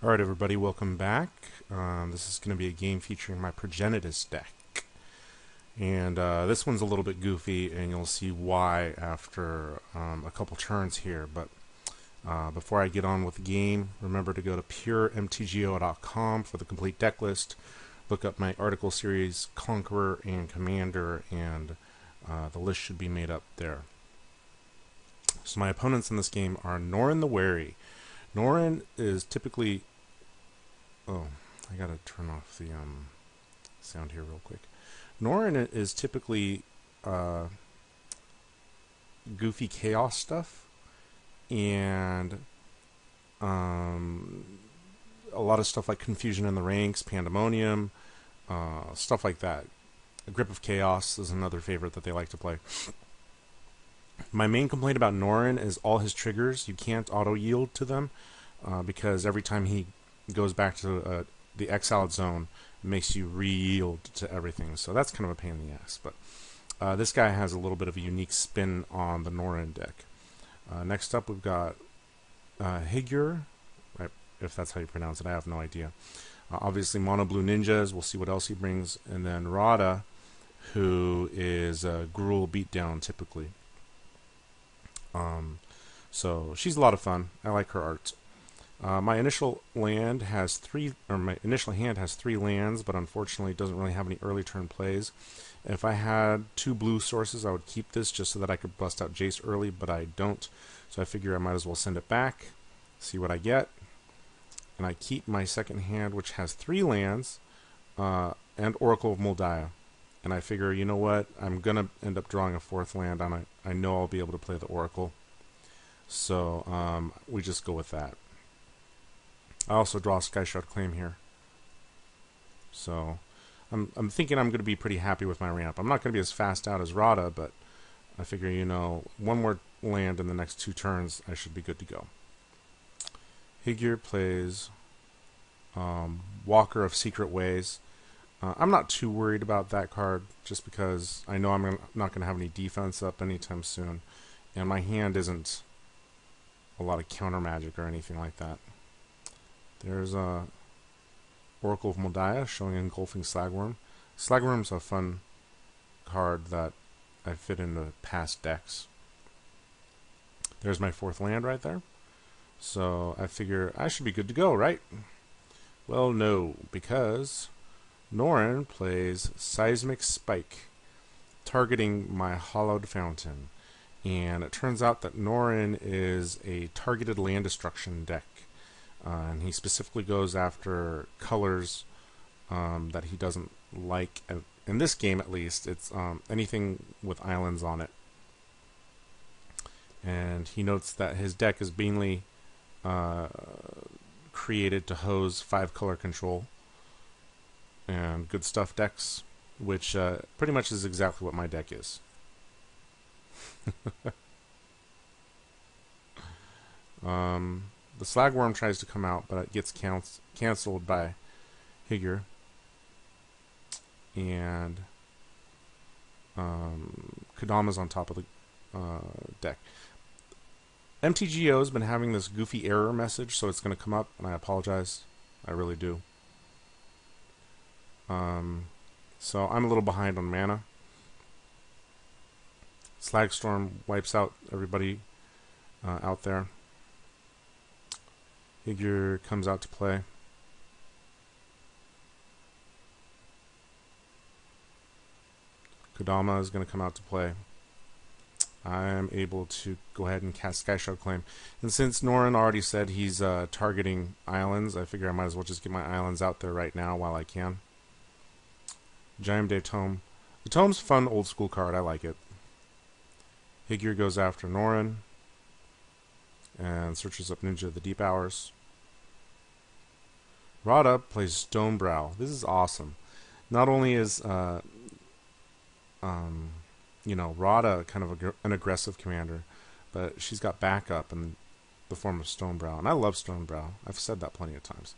Alright everybody, welcome back. This is going to be a game featuring my Progenitus deck. And this one's a little bit goofy, and you'll see why after a couple turns here. But before I get on with the game, remember to go to puremtgo.com for the complete deck list. Look up my article series, Conqueror and Commander, and the list should be made up there. So my opponents in this game are Norin the Wary. Norin is typically... Oh, I gotta turn off the sound here real quick. Norin is typically goofy chaos stuff, and a lot of stuff like Confusion in the Ranks, Pandemonium, stuff like that. A Grip of Chaos is another favorite that they like to play. My main complaint about Norin is all his triggers. You can't auto-yield to them because every time he goes back to the exiled zone, it makes you re-yield to everything. So that's kind of a pain in the ass. But this guy has a little bit of a unique spin on the Norin deck. Next up, we've got Higure, right, if that's how you pronounce it. I have no idea. Obviously, Mono Blue Ninjas. We'll see what else he brings. And then Radha, who is a Gruul beatdown typically. So she's a lot of fun. I like her art. My initial hand has three lands, but unfortunately doesn't really have any early turn plays. If I had 2 blue sources, I would keep this just so that I could bust out Jace early, but I don't. So I figure I might as well send it back, see what I get. And I keep my second hand, which has 3 lands, and Oracle of Moldiah. And I figure, you know what, I'm going to end up drawing a 4th land, and I know I'll be able to play the Oracle. So we just go with that. I also draw a Skyshard Claim here. So I'm thinking I'm going to be pretty happy with my ramp. I'm not going to be as fast out as Radha, but I figure, you know, 1 more land in the next 2 turns, I should be good to go. Higure plays Walker of Secret Ways. I'm not too worried about that card, just because I know I'm not going to have any defense up anytime soon, and my hand isn't a lot of counter magic or anything like that. There's Oracle of Moldiah showing Engulfing Slagworm. Slagworm's a fun card that I fit into past decks. There's my 4th land right there. So I figure I should be good to go, right? Well, no, because Norin plays Seismic Spike, targeting my Hollowed Fountain. And it turns out that Norin is a targeted land destruction deck. And he specifically goes after colors that he doesn't like. In this game, at least, it's anything with islands on it. And he notes that his deck is mainly created to hose 5-color control and good stuff decks, which pretty much is exactly what my deck is. The Slagworm tries to come out, but it gets cancelled by Higure. And Kodama's on top of the deck. MTGO has been having this goofy error message, so it's going to come up, and I apologize. I really do. So I'm a little behind on mana. Slagstorm wipes out everybody out there. Higure comes out to play. Kodama is going to come out to play. I'm able to go ahead and cast Skyshard Claim. And since Norin already said he's targeting islands, I figure I might as well just get my islands out there right now while I can. Giant Day Tome. The Tome's a fun old school card. I like it. Higure goes after Norin and searches up Ninja of the Deep Hours. Radha plays Stonebrow. This is awesome. Not only is you know, Radha kind of an aggressive commander, but she's got backup in the form of Stonebrow, and I love Stonebrow. I've said that plenty of times.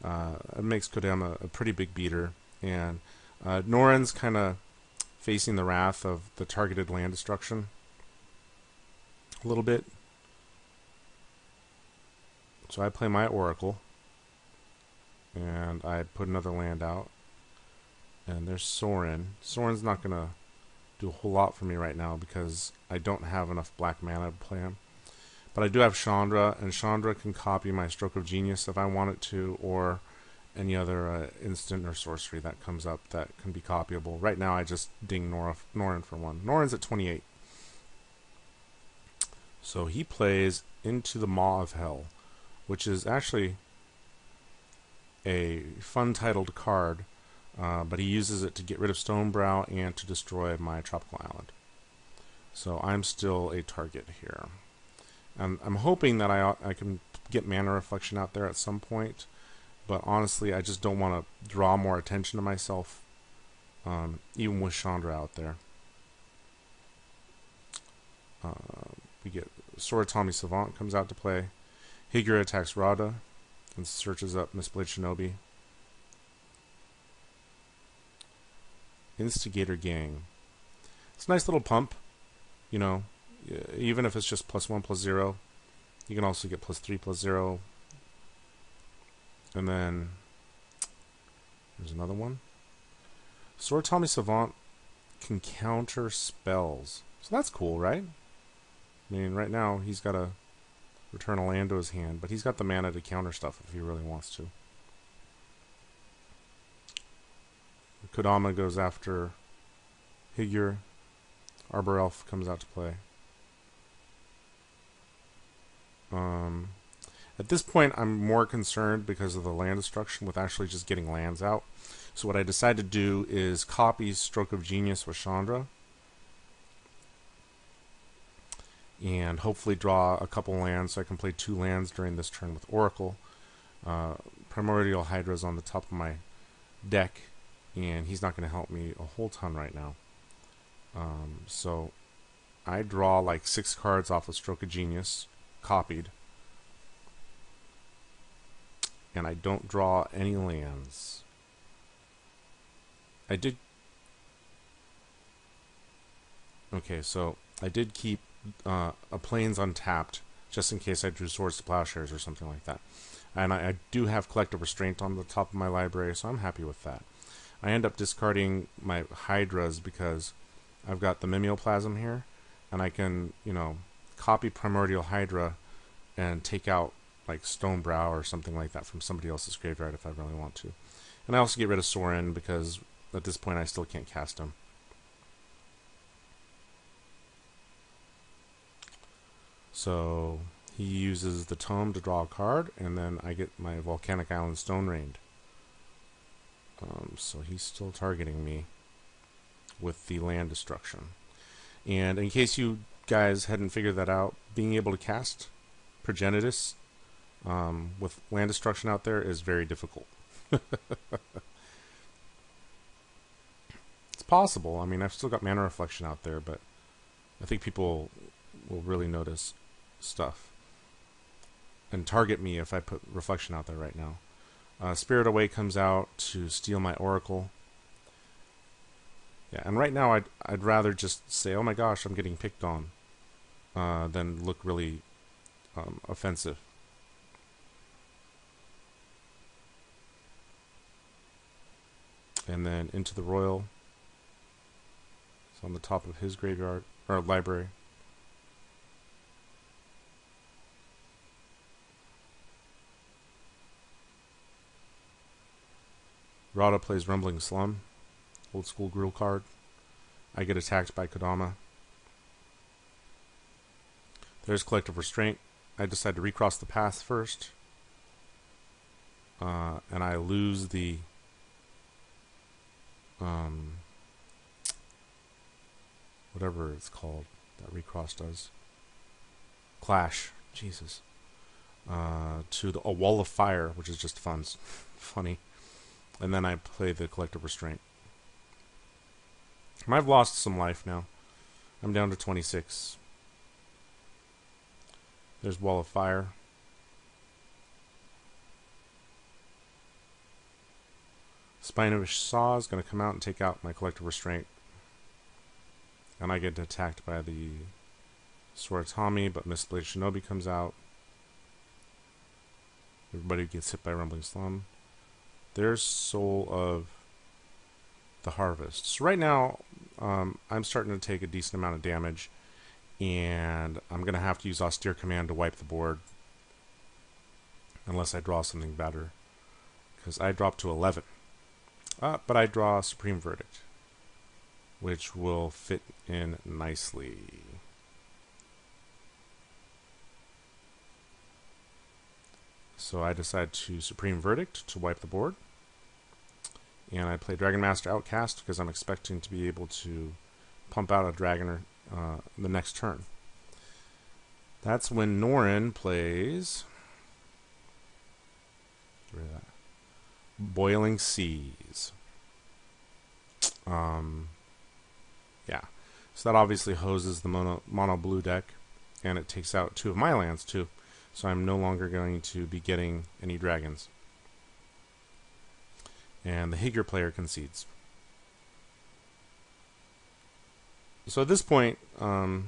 It makes Kodama a pretty big beater, and Norin's kind of facing the wrath of the targeted land destruction a little bit. So I play my Oracle. and I put another land out. And there's Sorin. Sorin's not going to do a whole lot for me right now because I don't have enough black mana to play him. But I do have Chandra, and Chandra can copy my Stroke of Genius if I want it to, or any other instant or sorcery that comes up that can be copyable. Right now I just ding Norin for one. Norin's at 28. So he plays Into the Maw of Hell, which is actually a fun titled card, but he uses it to get rid of Stonebrow and to destroy my tropical island. So I'm still a target here. And I'm hoping that I can get Mana Reflection out there at some point, but honestly I just don't want to draw more attention to myself, even with Chandra out there. We get Soratami Savant comes out to play. Higure attacks Radha and searches up Mistblade Shinobi. Instigator Gang. It's a nice little pump, you know, even if it's just +1/+0. You can also get +3/+0. And then there's another one. Soratami Savant can counter spells. So that's cool, right? I mean, right now he's got to return a land to his hand, but he's got the mana to counter stuff if he really wants to. Kodama goes after Higure. Arbor Elf comes out to play. At this point, I'm more concerned because of the land destruction with actually just getting lands out. So what I decided to do is copy Stroke of Genius with Chandra, and hopefully draw a couple lands so I can play 2 lands during this turn with Oracle. Primordial Hydra is on the top of my deck, and he's not going to help me a whole ton right now. So I draw like 6 cards off of Stroke of Genius, copied, and I don't draw any lands. Okay, so I did keep a Plains untapped just in case I drew Swords to Plowshares or something like that. And I do have Collective Restraint on the top of my library, so I'm happy with that. I end up discarding my Hydras because I've got the Mimeoplasm here, and I can, you know, copy Primordial Hydra and take out like Stonebrow or something like that from somebody else's graveyard if I really want to. And I also get rid of Sorin because at this point I still can't cast him. So he uses the Tome to draw a card, and then I get my Volcanic Island Stone Rained. So he's still targeting me with the land destruction. And in case you guys hadn't figured that out, being able to cast Progenitus with land destruction out there is very difficult. It's possible. I mean, I've still got Mana Reflection out there, but I think people will really notice stuff and target me if I put Reflection out there right now. Spirit Away comes out to steal my Oracle. Yeah, and right now I'd rather just say, oh my gosh, I'm getting picked on, than look really offensive. And then Into the Royal. It's on the top of his graveyard, or library. Radha plays Rumbling Slum, old school Gruul card. I get attacked by Kodama. There's Collective Restraint. I decide to recross the path first. And I lose the whatever it's called that recross does. Clash. Jesus. To a Wall of Fire, which is just funny. And then I play the Collective Restraint. And I've lost some life now. I'm down to 26. There's Wall of Fire. Spinovish Saw is going to come out and take out my Collective Restraint. And I get attacked by the Soratami, but Mistblade Shinobi comes out. Everybody gets hit by Rumbling Slum. There's Soul of the Harvest. So right now, I'm starting to take a decent amount of damage, and I'm going to have to use Austere Command to wipe the board, unless I draw something better, because I dropped to 11. But I draw Supreme Verdict, which will fit in nicely. So I decide to Supreme Verdict to wipe the board. And I play Dragon Master Outcast because I'm expecting to be able to pump out a dragon the next turn. That's when Norin plays Boiling Seas. Yeah. So that obviously hoses the mono blue deck, and it takes out 2 of my lands too. So I'm no longer going to be getting any dragons. And the Higure player concedes. So at this point, the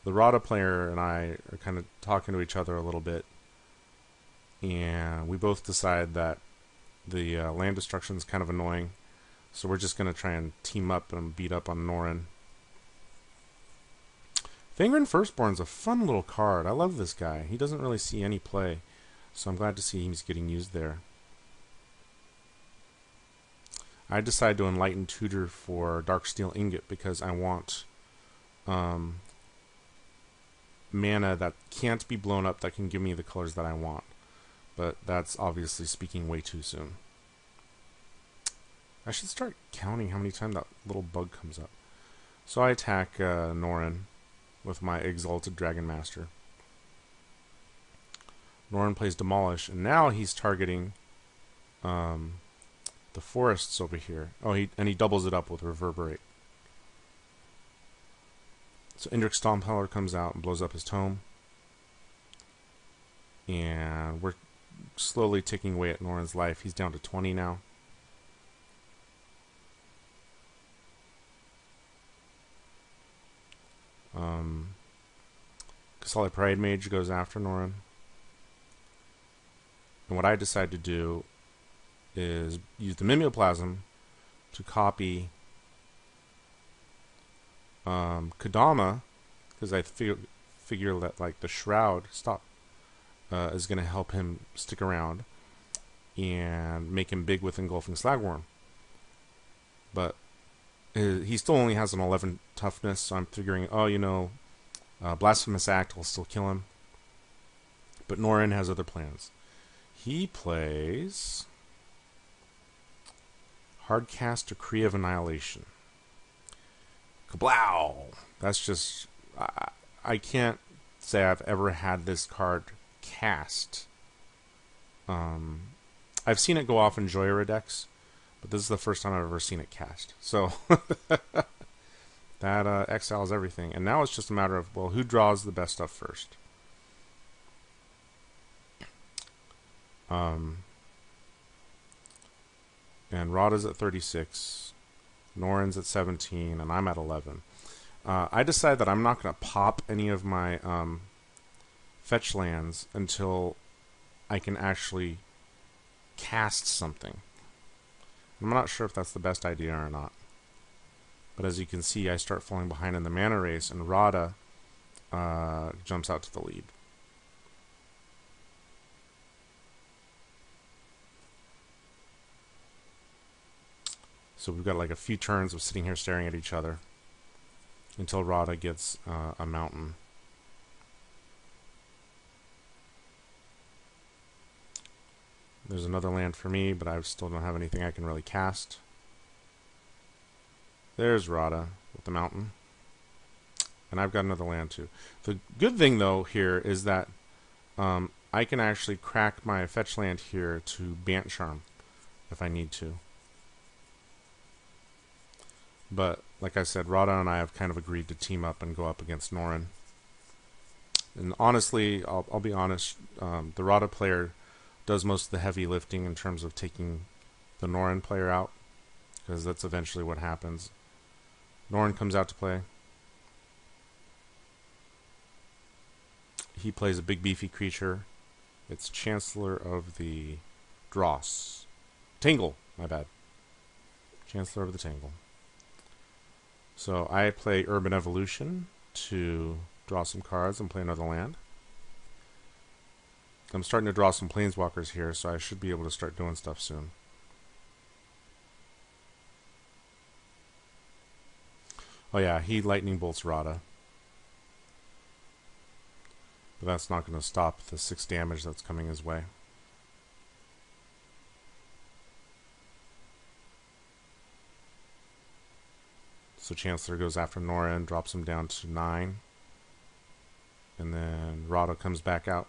Radha player and I are kind of talking to each other a little bit, and we both decide that the land destruction is kind of annoying, so we're just going to try and team up and beat up on Norin. Fangren Firstborn's a fun little card. I love this guy. He doesn't really see any play, so I'm glad to see he's getting used there. I decide to Enlighten Tutor for Darksteel Ingot because I want mana that can't be blown up that can give me the colors that I want. But that's obviously speaking way too soon. I should start counting how many times that little bug comes up. So I attack Norin with my Exalted Dragon Master. Norin plays Demolish, and now he's targeting the forests over here. Oh, he doubles it up with Reverberate. So Indrik Stompheller comes out and blows up his tome. And we're slowly ticking away at Norin's life. He's down to 20 now. Kasali Pride Mage goes after Norin. And what I decide to do is use the Mimeoplasm to copy Kodama, because I figure that like the Shroud is going to help him stick around and make him big with Engulfing Slagworm. But he still only has an 11 toughness, so I'm figuring, oh, you know, Blasphemous Act will still kill him. But Norin has other plans. He plays Hardcast Decree of Annihilation. Kablow! That's just... I can't say I've ever had this card cast. I've seen it go off in Joyra decks, but this is the first time I've ever seen it cast. So, that exiles everything. And now it's just a matter of, well, who draws the best stuff first? And Radha's at 36, Norin's at 17, and I'm at 11. I decide that I'm not going to pop any of my fetch lands until I can actually cast something. I'm not sure if that's the best idea or not. But as you can see, I start falling behind in the mana race, and Radha jumps out to the lead. So we've got like a few turns of sitting here staring at each other until Radha gets a mountain. There's another land for me, but I still don't have anything I can really cast. There's Radha with the mountain. And I've got another land too. The good thing though here is that I can actually crack my fetch land here to Bant Charm if I need to. But, like I said, Radha and I have kind of agreed to team up and go up against Norin. And honestly, I'll be honest, the Radha player does most of the heavy lifting in terms of taking the Norin player out, because that's eventually what happens. Norin comes out to play. He plays a big beefy creature. It's Chancellor of the Dross. Tingle, my bad. Chancellor of the Tingle. So I play Urban Evolution to draw some cards and play another land. I'm starting to draw some Planeswalkers here, so I should be able to start doing stuff soon. Oh yeah, he Lightning Bolts Radha. But that's not going to stop the 6 damage that's coming his way. So Chancellor goes after Norin, drops him down to 9. And then Radha comes back out.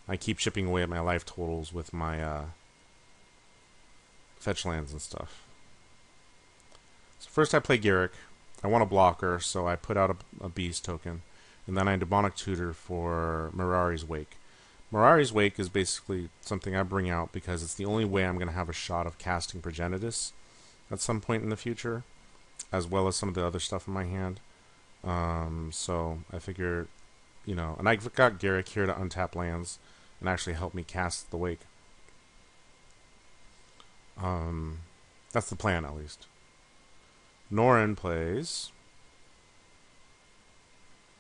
I keep chipping away at my life totals with my fetch lands and stuff. So first I play Garrick. I want a blocker, so I put out a beast token. And then I Demonic Tutor for Mirari's Wake. Mirari's Wake is basically something I bring out because it's the only way I'm going to have a shot of casting Progenitus at some point in the future, as well as some of the other stuff in my hand. So I figure, you know, and I've got Garrick here to untap lands and actually help me cast the Wake. That's the plan, at least. Norin plays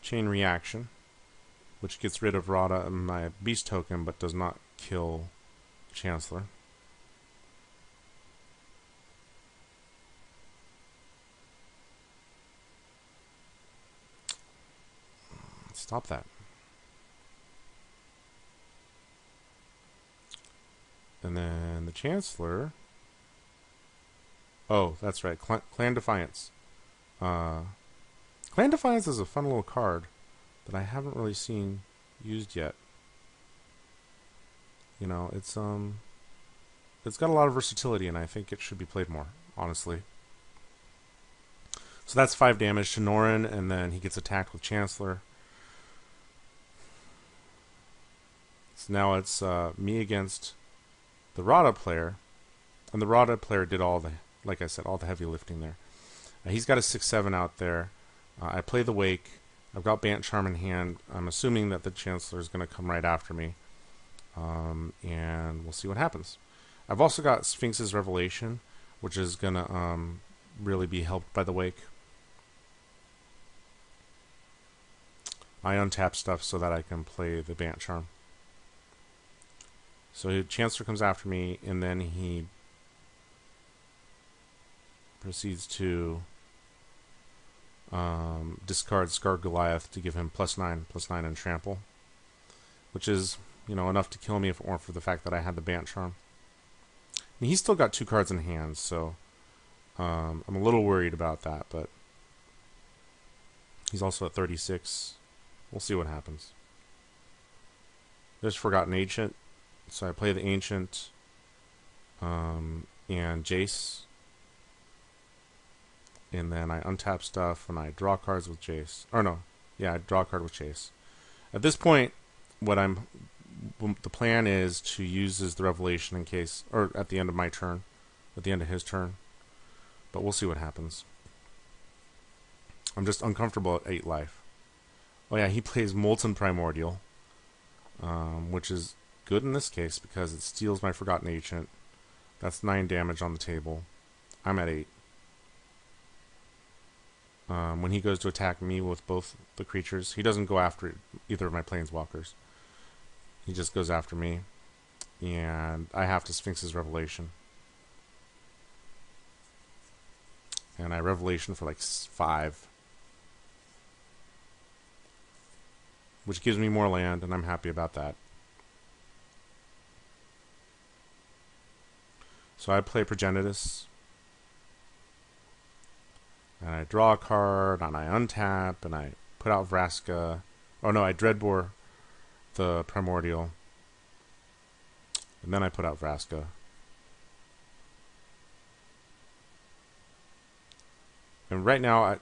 Chain Reaction, which gets rid of Radha and my beast token, but does not kill Chancellor. Stop that. And then the Chancellor. Oh, that's right. Clan Defiance. Clan Defiance is a fun little card that I haven't really seen used yet. You know, it's got a lot of versatility, and I think it should be played more, honestly. So that's 5 damage to Norin, and then he gets attacked with Chancellor. So now it's me against the Radha player, and the Radha player did all the, like I said, all the heavy lifting there. He's got a 6/7 out there. I play the Wake. I've got Bant Charm in hand. I'm assuming that the Chancellor is going to come right after me. And we'll see what happens. I've also got Sphinx's Revelation, which is going to really be helped by the Wake. I untap stuff so that I can play the Bant Charm. So Chancellor comes after me, and then he proceeds to discard Scar Goliath to give him +9/+9 and trample, which is, you know, enough to kill me if it weren't for the fact that I had the Bant Charm. And he's still got 2 cards in hand, so I'm a little worried about that, but he's also at 36. We'll see what happens. There's Forgotten Ancient, so I play the Ancient and Jace. And then I untap stuff and I draw cards with Jace. Or no, yeah, I draw a card with Jace. At this point, the plan is to use the Revelation in case, or at the end of my turn, at the end of his turn. But we'll see what happens. I'm just uncomfortable at 8 life. Oh yeah, he plays Molten Primordial, which is good in this case because it steals my Forgotten Ancient. That's 9 damage on the table. I'm at 8. When he goes to attack me with both the creatures, he doesn't go after either of my Planeswalkers. He just goes after me, and I have to Sphinx's Revelation. And I Revelation for like 5. Which gives me more land, and I'm happy about that. So I play Progenitus. And I draw a card, and I untap, and I put out Vraska. Oh no, I Dreadbore the Primordial. And then I put out Vraska. And right now,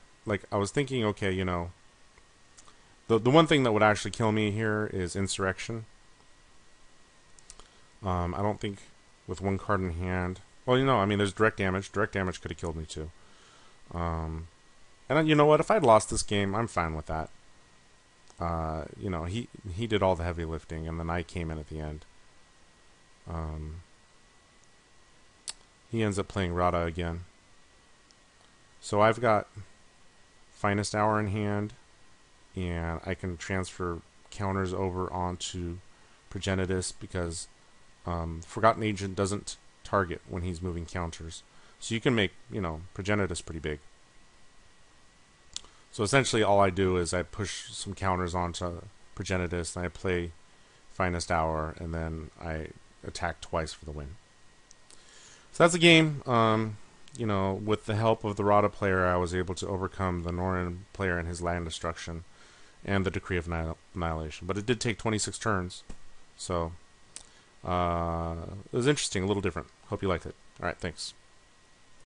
I was thinking, okay, you know, the one thing that would actually kill me here is Insurrection. I don't think with 1 card in hand. Well, you know, I mean, there's direct damage. Direct damage could have killed me too. And you know what? If I'd lost this game, I'm fine with that. you know, he did all the heavy lifting, and then I came in at the end. He ends up playing Radha again. So I've got Finest Hour in hand, and I can transfer counters over onto Progenitus because Forgotten Agent doesn't target when he's moving counters. So you can make, you know, Progenitus pretty big. So essentially all I do is I push some counters onto Progenitus, and I play Finest Hour, and then I attack twice for the win. So that's the game. You know, with the help of the Radha player, I was able to overcome the Norin player and his land destruction and the Decree of Annihilation. But it did take 26 turns. So it was interesting, a little different. Hope you liked it. Alright, thanks.